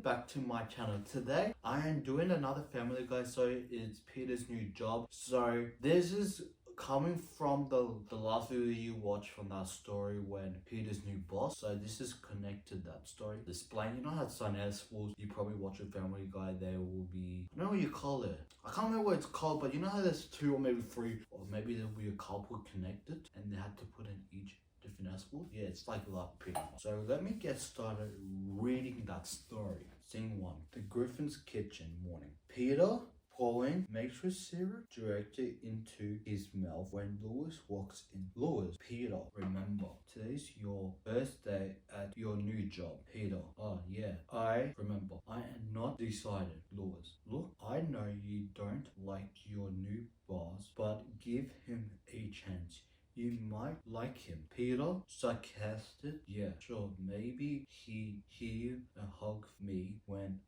back to my channel. Today I am doing another Family Guy, so it's Peter's new job. So this is coming from the last video you watched from that story when Peter's new boss. So this is connected that story. Displaying, you know how Sunday schools, you probably watch a Family Guy, there will be, I don't know what you call it. I can't remember what it's called, but you know how there's 2 or maybe 3, or maybe there'll be a couple connected and they had to put in each different schools. Yeah, it's like that pretty much. So let me get started reading that story. Scene 1. The Griffin's kitchen morning. Peter pouring matrix syrup directly into his mouth when Lois walks in. Lois, Peter, remember, today's your first day at your new job. Peter, oh yeah, I remember. I am not decided. Lois, look, I know you don't like your new boss, but give him a chance. You might like him. Peter, sarcastic. Yeah, sure. Maybe he hug me when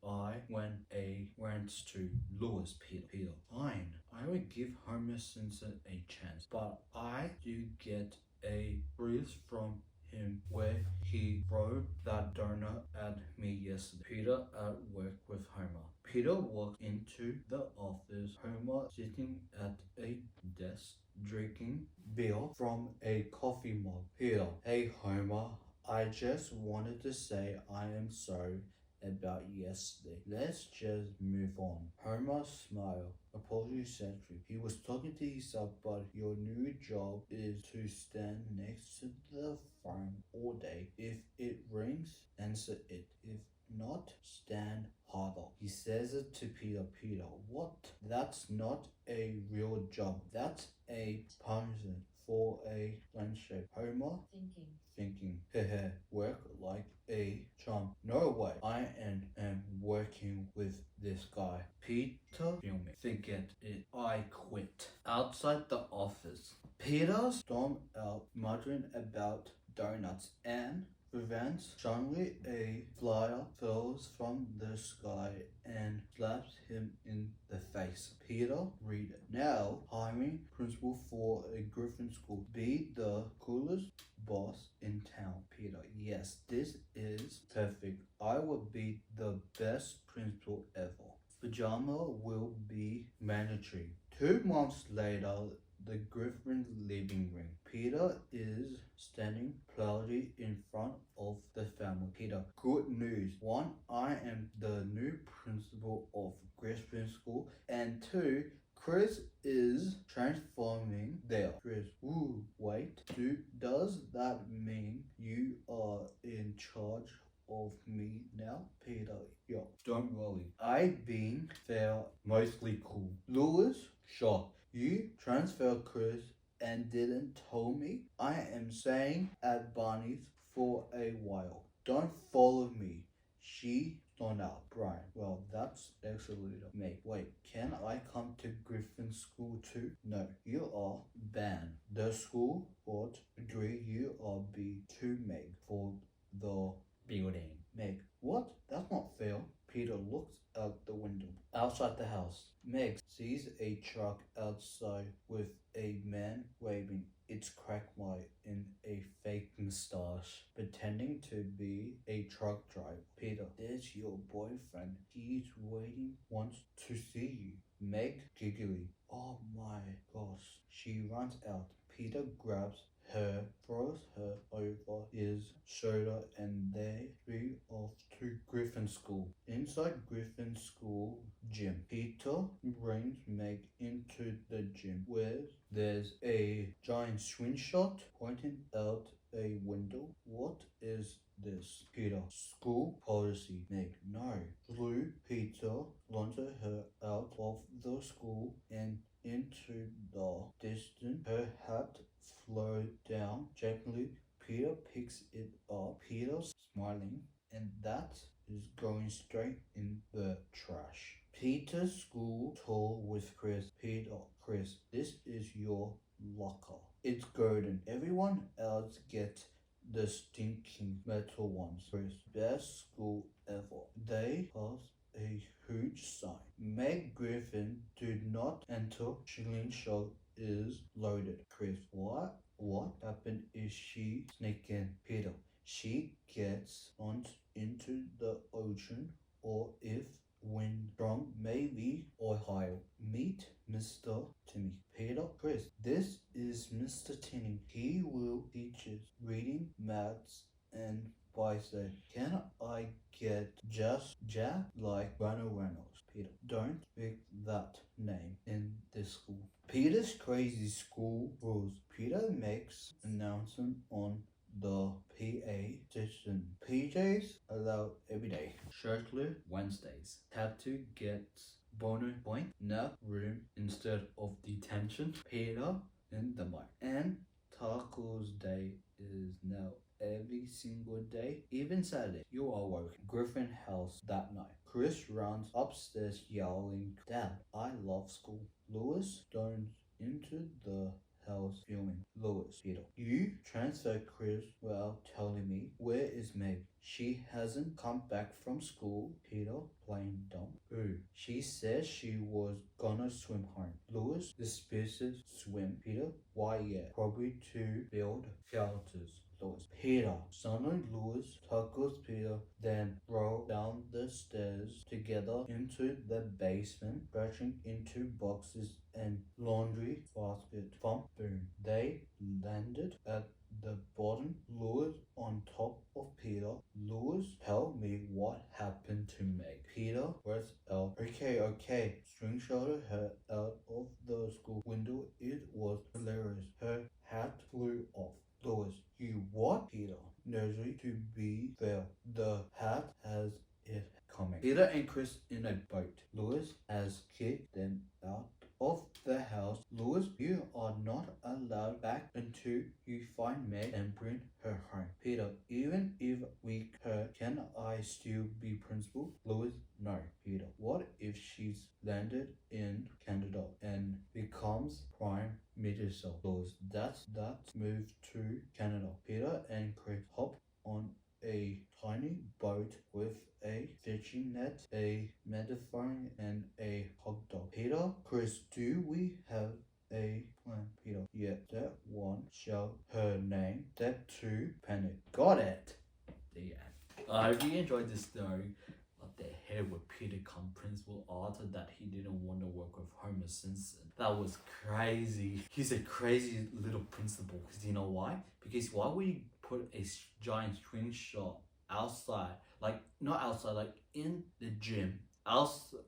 a rants to Lois. Peter. Fine. I would give Homer Simpson a chance, but I do get a bruise from him where he threw that donut at me yesterday. Peter at work with Homer. Peter walked into the office. Homer sitting at a desk drinking beer from a coffee mug. Peter, hey Homer, I just wanted to say I am sorry about yesterday. Let's just move on. Homer smiled. Apology century. He was talking to himself, but your new job is to stand next to the phone all day. If it rings, answer it. If not, stand harder. He says it to Peter. Peter, what? That's not a real job. That's a punishment for a Slingshot. Homer? Thinking. Hehe. Work like a chump. No way. I am working with this guy. Peter? Filming. Forget it. I quit. Outside the office. Peter stormed out, muttering about donuts and prevents. Suddenly a flyer falls from the sky and slaps him in the face. Peter, read it. Now, hiring principal for a Griffin School. Be the coolest boss in town. Peter, yes, this is perfect. I will be the best principal ever. Pajama will be mandatory. 2 months later, the Griffin living room. Peter is standing proudly in front of the family. Peter, good news. 1, I am the new principal of Griffin School. And 2, Chris is transforming there. Chris, ooh, wait. Does that mean you are in charge of me now? Peter, yeah. Don't worry. I've been there mostly cool. Lois, shocked. You transferred Chris and didn't tell me? I am staying at Barney's for a while. Don't follow me. She stormed out. Brian, well, that's excellent. Mate, wait, can I come to Griffin School too? No, you are banned. The school board agree you are be too Meg for the building. Meg, what? That's not fair. Peter looks out the window. Outside the house, Meg sees a truck outside with a man waving. It's Quagmire in a fake moustache, pretending to be a truck driver. Peter, there's your boyfriend. He's waiting, wants to see you. Meg giggly. Oh my gosh. She runs out. Peter grabs her, throws her over his shoulder, and they flee off to Griffin School. Inside Griffin School gym, Peter brings Meg into the gym where there's a giant Slingshot pointing out a window. What is this? Peter, school policy. Meg, no. Blue, Peter launches her out of the school and into the distance. Her hat flows down gently. Peter picks it up. Peter's smiling, and that is going straight in the trash. Peter's school tour with Chris. Peter, Chris, this is your locker. It's golden. Everyone else gets the stinking metal ones. Chris, best school ever. They pass a huge sign. Meg Griffin, do not enter. Slingshot is loaded. Chris, what? What happened? Is she sneaking? Peter, she gets launched into the ocean or if wind strong, maybe Ohio. Meet Mr. Timmy. Peter, Chris, this is Mr. Timmy. He will teach us reading, maths, and bicycle. Can I get just Jack like Ryan Reynolds? Peter, don't speak that name in this school. Peter's crazy school rules. Peter makes announcement on the PA station. PJs allowed every day. Shirtless Wednesdays. Tattoo gets bonus point. Nap room instead of detention. Peter in the mic. And Tacos Day is now every single day, even Saturday. You are working. Griffin house that night. Chris runs upstairs yelling, Dad, I love school. Lois storms into the house filming. Lois, Peter, you transfer Chris without telling me. Where is Meg? She hasn't come back from school. Peter, playing dumb. Ooh, she says she was gonna swim home. Lois, the species swim. Peter, why yeah, probably to build shelters. Lois. Peter. Suddenly Lois tackles Peter, then roll down the stairs together into the basement, crashing into boxes and laundry basket. Thump, boom. They landed at the bottom. Lois on top of Peter. Lois, tell me what happened to Meg. Peter, where's Elle? Okay. Slingshot her out of the school window. It was hilarious. Her hat flew off. Lois, you what? Peter, nursery to be fair. The hat has it coming. Peter and Chris in a boat. Lois has kicked them out of the house. Lois, you are not allowed back until you find Meg and bring her home. Peter, even if we her, can I still be principal? Lois, no. Peter, what if she's landed in Canada and becomes prime minister? Lois, that's move to Canada. Peter and Chris hop on a tiny boat with a fishing net, a megaphone, and a hot dog. Peter, Chris, do we have a plan? Peter, yeah, step 1, shout her name. Step 2, panic. Got it! The end. I hope you enjoyed this story. What the hell would Peter come principal after that he didn't want to work with Homer Simpson? That was crazy. He's a crazy little principal. Because you know why? Because why would you put a giant screenshot outside? Like, not outside, like in the gym.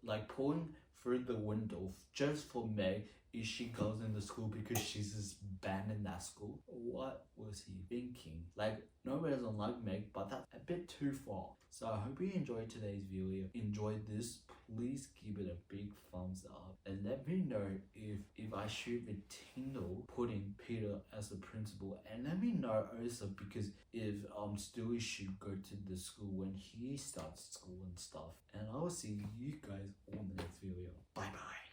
Like pulling through the window just for Meg if she goes into school because she's just banned in that school. What was he thinking? Like, nobody doesn't like Meg, but that's a bit too far. So I hope you enjoyed today's video. Enjoyed this, please give it a big thumbs up and let me know if I should continue putting Peter as a principal, and let me know also because if Stewie should go to the school when he starts school and stuff. And I will see you guys on the next video. Bye bye.